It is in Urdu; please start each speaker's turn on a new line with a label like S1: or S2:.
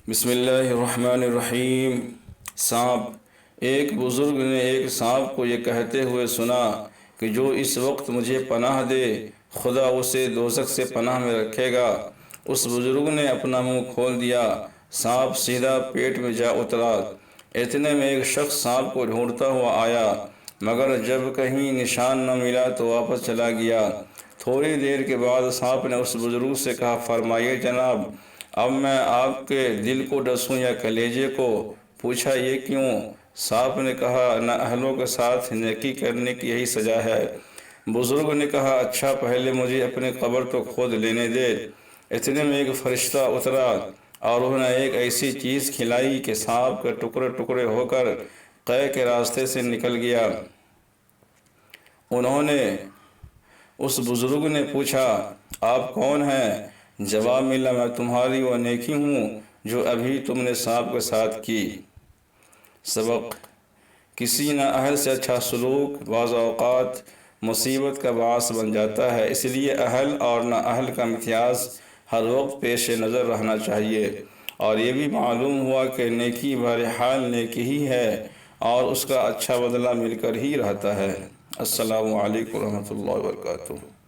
S1: بسم اللہ الرحمن الرحیم۔ سانپ۔ ایک بزرگ نے ایک سانپ کو یہ کہتے ہوئے سنا کہ جو اس وقت مجھے پناہ دے خدا اسے دوزخ سے پناہ میں رکھے گا۔ اس بزرگ نے اپنا منہ کھول دیا، سانپ سیدھا پیٹ میں جا اترا۔ اتنے میں ایک شخص سانپ کو ڈھونڈتا ہوا آیا، مگر جب کہیں نشان نہ ملا تو واپس چلا گیا۔ تھوڑی دیر کے بعد سانپ نے اس بزرگ سے کہا، فرمائیے جناب، اب میں آپ کے دل کو ڈسوں یا کلیجے کو؟ پوچھا، یہ کیوں؟ سانپ نے کہا، نااہلوں کے ساتھ نیکی کرنے کی یہی سزا ہے۔ بزرگ نے کہا، اچھا پہلے مجھے اپنی قبر تو کھود لینے دے۔ اتنے میں ایک فرشتہ اترا اور انہوں نے ایک ایسی چیز کھلائی کہ سانپ کے ٹکڑے ٹکڑے ہو کر قے کے راستے سے نکل گیا۔ انہوں نے اس بزرگ نے پوچھا، آپ کون ہیں؟ جواب ملا، میں تمہاری وہ نیکی ہوں جو ابھی تم نے سانپ کے ساتھ کی۔ سبق: کسی نااہل سے اچھا سلوک بعض اوقات مصیبت کا باعث بن جاتا ہے، اس لیے اہل اور نااہل کا امتیاز ہر وقت پیش نظر رہنا چاہیے۔ اور یہ بھی معلوم ہوا کہ نیکی بہرحال نیکی ہی ہے اور اس کا اچھا بدلہ مل کر ہی رہتا ہے۔ السلام علیکم ورحمۃ اللہ وبرکاتہ۔